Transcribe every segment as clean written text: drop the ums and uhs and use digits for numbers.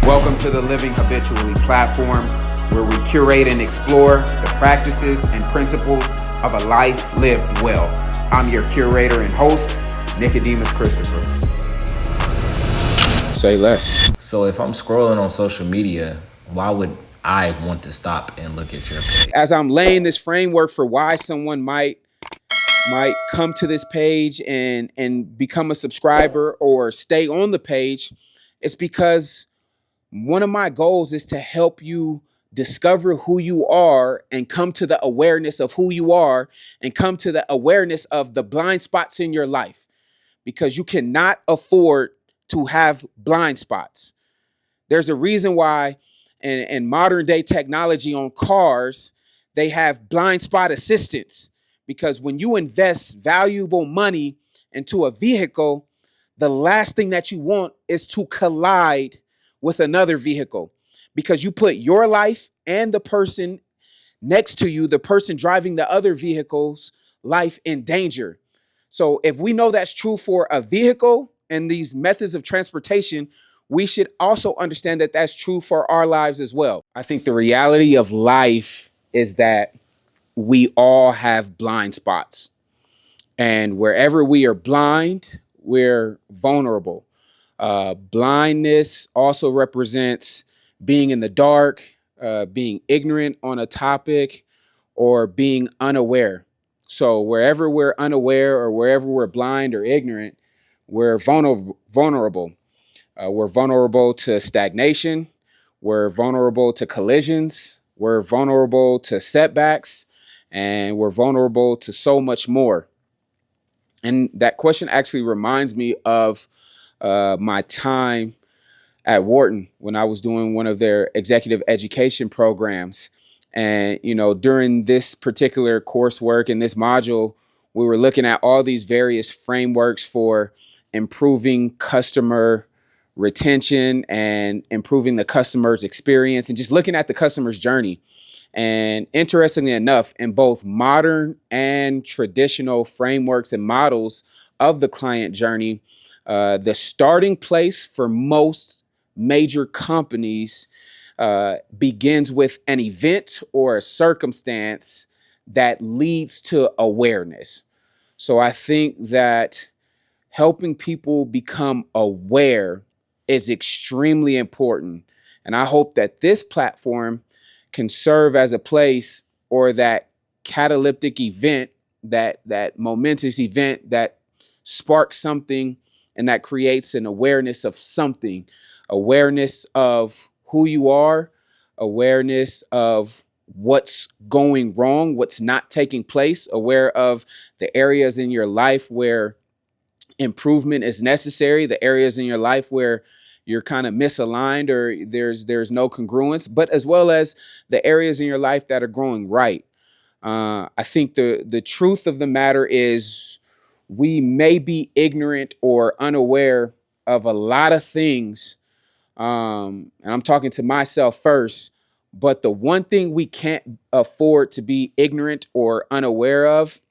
Welcome to the Living Habitually platform, where we curate and explore the practices and principles of a life lived well. I'm your curator and host, Nicodemus Christopher. Say less. So if I'm scrolling on social media, why would I want to stop and look at your page? As I'm laying this framework for why someone might come to this page and become a subscriber or stay on the page, it's because one of my goals is to help you discover who you are and come to the awareness of who you are and come to the awareness of the blind spots in your life, because you cannot afford to have blind spots. There's a reason why in modern day technology on cars, they have blind spot assistance, because when you invest valuable money into a vehicle, the last thing that you want is to collide with another vehicle, because you put your life and the person next to you, the person driving the other vehicle's life, in danger. So if we know that's true for a vehicle and these methods of transportation, we should also understand that that's true for our lives as well. I think the reality of life is that we all have blind spots. And wherever we are blind, we're vulnerable. Blindness also represents being in the dark, being ignorant on a topic, or being unaware. So wherever we're unaware or wherever we're blind or ignorant, we're vulnerable. We're vulnerable to stagnation. We're vulnerable to collisions. We're vulnerable to setbacks. And we're vulnerable to so much more. And that question actually reminds me of my time at Wharton when I was doing one of their executive education programs. And, during this particular coursework in this module, we were looking at all these various frameworks for improving customer retention and improving the customer's experience and just looking at the customer's journey. And interestingly enough, in both modern and traditional frameworks and models of the client journey, the starting place for most major companies begins with an event or a circumstance that leads to awareness. So I think that helping people become aware is extremely important. And I hope that this platform can serve as a place, or that catalytic event, that momentous event that sparks something and that creates an awareness of something, awareness of who you are, awareness of what's going wrong, what's not taking place, aware of the areas in your life where improvement is necessary, the areas in your life where you're kind of misaligned or there's no congruence, but as well as the areas in your life that are growing right. I think the truth of the matter is we may be ignorant or unaware of a lot of things. And I'm talking to myself first, but the one thing we can't afford to be ignorant or unaware of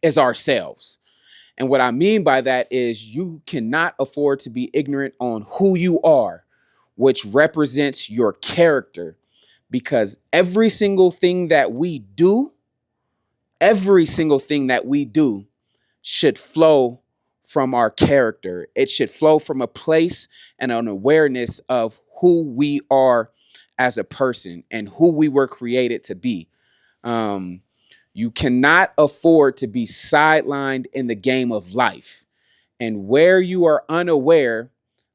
is ourselves. And what I mean by that is you cannot afford to be ignorant on who you are, which represents your character, because every single thing that we do should flow from our character. It should flow from a place and an awareness of who we are as a person and who we were created to be. You cannot afford to be sidelined in the game of life. And where you are unaware,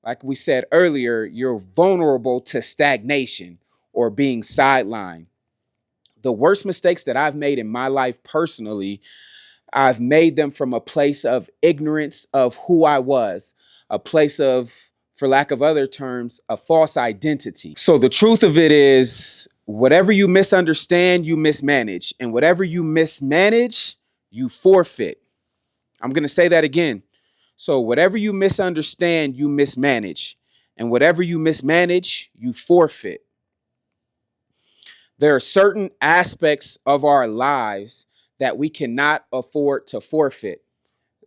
like we said earlier, you're vulnerable to stagnation or being sidelined. The worst mistakes that I've made in my life personally, I've made them from a place of ignorance of who I was, a place of, for lack of other terms, a false identity. So the truth of it is, whatever you misunderstand, you mismanage. And whatever you mismanage, you forfeit. I'm going to say that again. So whatever you misunderstand, you mismanage. And whatever you mismanage, you forfeit. There are certain aspects of our lives that we cannot afford to forfeit.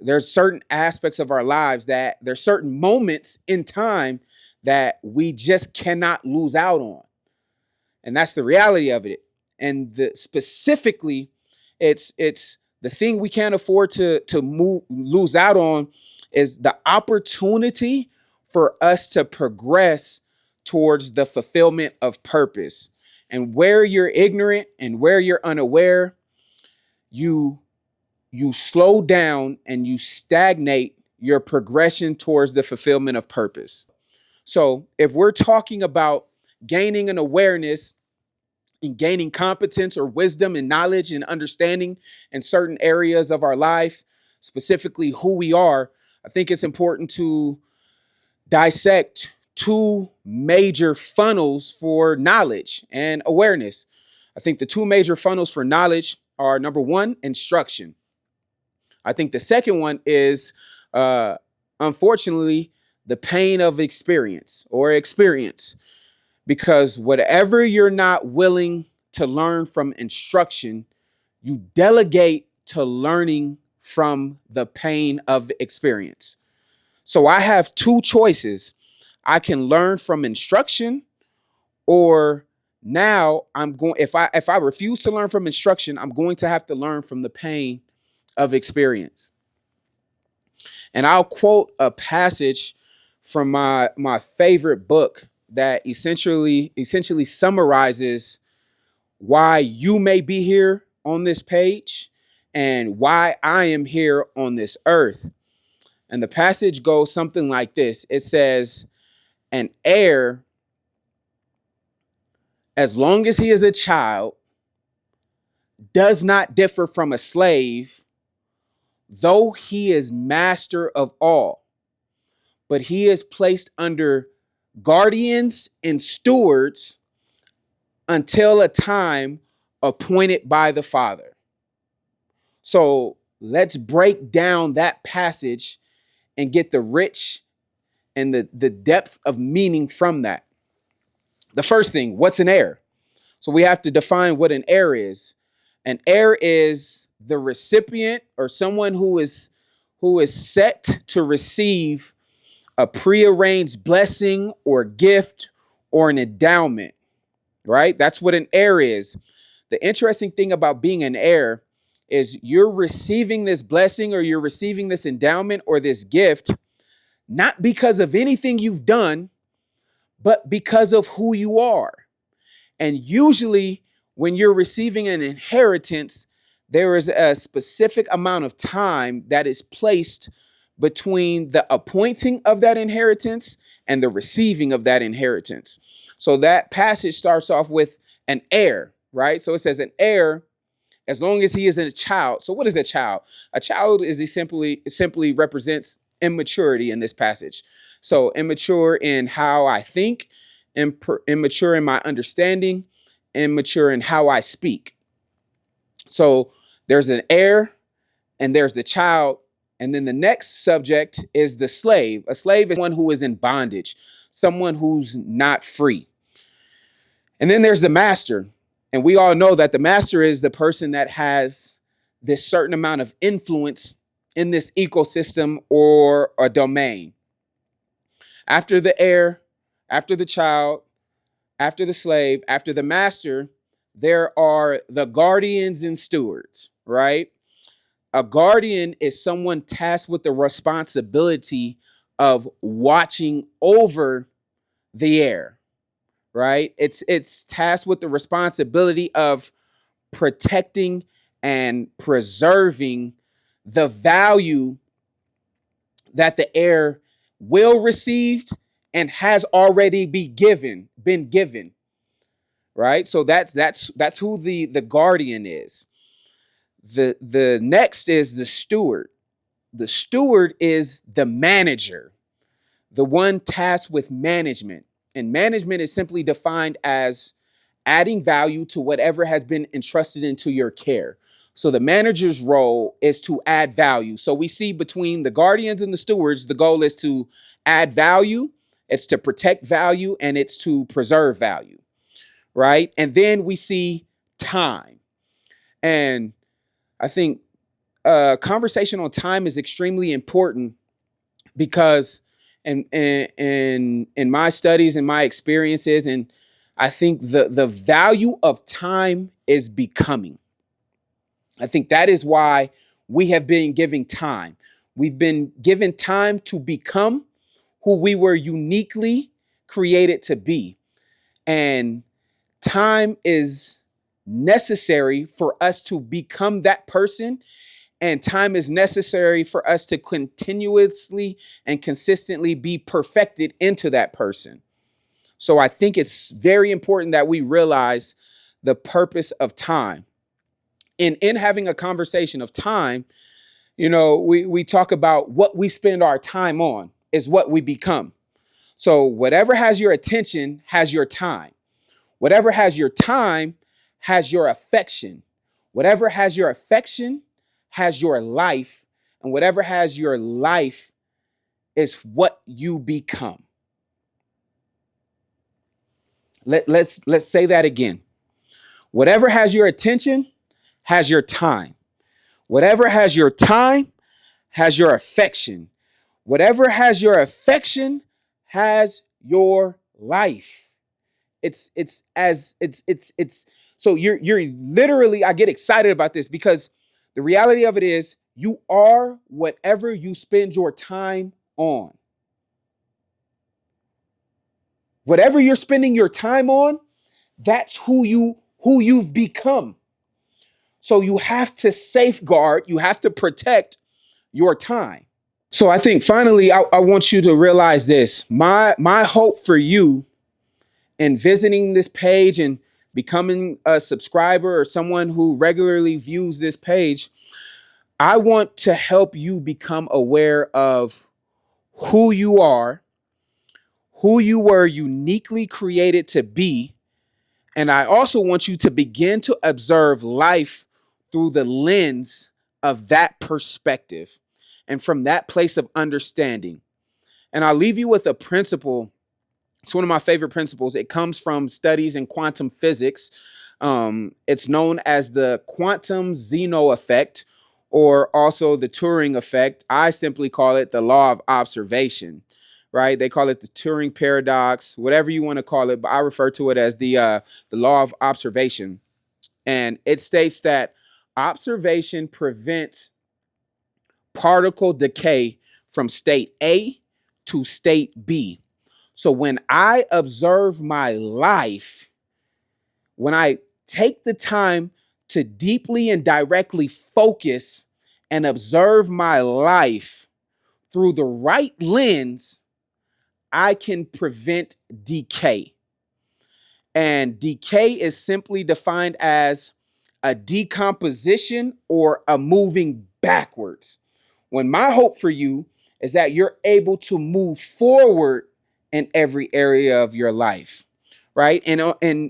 there's certain aspects of our lives that there's certain moments in time that we just cannot lose out on. And that's the reality of it. And specifically, it's the thing we can't afford to lose out on is the opportunity for us to progress towards the fulfillment of purpose. And where you're ignorant and where you're unaware, you you slow down and you stagnate your progression towards the fulfillment of purpose. So, if we're talking about gaining an awareness and gaining competence or wisdom and knowledge and understanding in certain areas of our life, specifically who we are, I think it's important to dissect two major funnels for knowledge and awareness. I think the two major funnels for knowledge are number one, instruction. I think the second one is, uh, unfortunately, the pain of experience or experience. Because whatever you're not willing to learn from instruction, you delegate to learning from the pain of experience. So I have two choices. I can learn from instruction, or now I'm going if I refuse to learn from instruction, I'm going to have to learn from the pain of experience. And I'll quote a passage from my favorite book that essentially summarizes why you may be here on this page and why I am here on this earth. And the passage goes something like this. It says, an heir, as long as he is a child, does not differ from a slave, though he is master of all, but he is placed under guardians and stewards until a time appointed by the Father. So let's break down that passage and get the rich and the depth of meaning from that. The first thing, what's an heir? So we have to define what an heir is. An heir is the recipient or someone who is set to receive a prearranged blessing or gift or an endowment, right? That's what an heir is. The interesting thing about being an heir is you're receiving this blessing or you're receiving this endowment or this gift, not because of anything you've done, but because of who you are. And usually, when you're receiving an inheritance, there is a specific amount of time that is placed between the appointing of that inheritance and the receiving of that inheritance. So that passage starts off with an heir, right? So it says an heir, as long as he is a child. So what is a child? A child is simply represents immaturity in this passage. So immature in how I think, immature in my understanding, immature in how I speak. So there's an heir and there's the child. And then the next subject is the slave. A slave is one who is in bondage, someone who's not free. And then there's the master. And we all know that the master is the person that has this certain amount of influence in this ecosystem or a domain. After the heir, after the child, after the slave, after the master, there are the guardians and stewards, right? A guardian is someone tasked with the responsibility of watching over the heir, right? It's tasked with the responsibility of protecting and preserving the value that the heir will receive and has already been given, right? So that's who the guardian is. The next is the steward. The steward is the manager, the one tasked with management. And management is simply defined as adding value to whatever has been entrusted into your care. So the manager's role is to add value. So we see between the guardians and the stewards, the goal is to add value, it's to protect value, and it's to preserve value, right? And then we see time. And I think conversation on time is extremely important because in my studies and my experiences, and I think the value of time is becoming. I think that is why we have been giving time. We've been given time to become who we were uniquely created to be. And time is necessary for us to become that person. And time is necessary for us to continuously and consistently be perfected into that person. So I think it's very important that we realize the purpose of time. And in having a conversation of time, we talk about what we spend our time on is what we become. So whatever has your attention has your time. Whatever has your time has your affection. Whatever has your affection has your life. And whatever has your life is what you become. Let's say that again. Whatever has your attention has your time. Whatever has your time has your affection. Whatever has your affection has your life. It's so you're literally, I get excited about this because the reality of it is you are whatever you spend your time on. Whatever you're spending your time on, that's who you've become. So you have to safeguard, you have to protect your time. So I think finally, I want you to realize this. My hope for you in visiting this page and becoming a subscriber or someone who regularly views this page, I want to help you become aware of who you are, who you were uniquely created to be. And I also want you to begin to observe life through the lens of that perspective and from that place of understanding. And I'll leave you with a principle. It's one of my favorite principles. It comes from studies in quantum physics. It's known as the quantum Zeno effect, or also the Turing effect. I simply call it the law of observation, right? They call it the Turing paradox, whatever you want to call it, but I refer to it as the law of observation. And it states that observation prevents particle decay from state A to state B. So when I observe my life, when I take the time to deeply and directly focus and observe my life through the right lens, I can prevent decay. And decay is simply defined as a decomposition or a moving backwards. When my hope for you is that you're able to move forward in every area of your life, right? And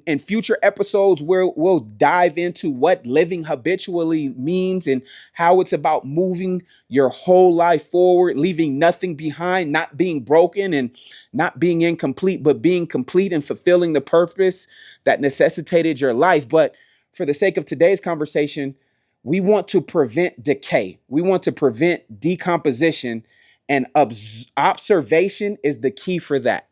in future episodes, we'll dive into what living habitually means and how it's about moving your whole life forward, leaving nothing behind, not being broken and not being incomplete, but being complete and fulfilling the purpose that necessitated your life. But for the sake of today's conversation, we want to prevent decay. We want to prevent decomposition, and observation is the key for that.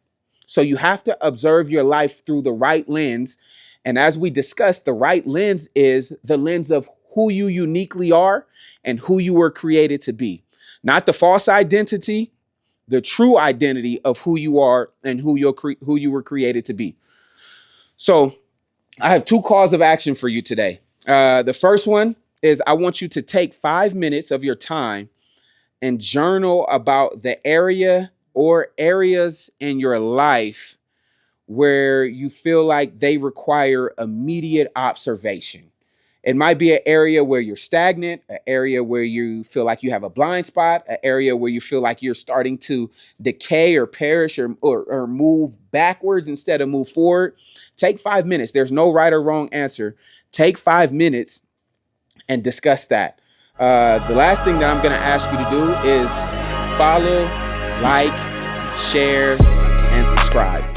So you have to observe your life through the right lens. And as we discussed, the right lens is the lens of who you uniquely are and who you were created to be. Not the false identity, the true identity of who you are and who you were created to be. So I have 2 calls of action for you today. The first one is I want you to take 5 minutes of your time and journal about the area or areas in your life where you feel like they require immediate observation. It might be an area where you're stagnant, an area where you feel like you have a blind spot, an area where you feel like you're starting to decay or perish or move backwards instead of move forward. Take 5 minutes. There's no right or wrong answer. Take 5 minutes and discuss that. The last thing that I'm going to ask you to do is follow, like, share, and subscribe.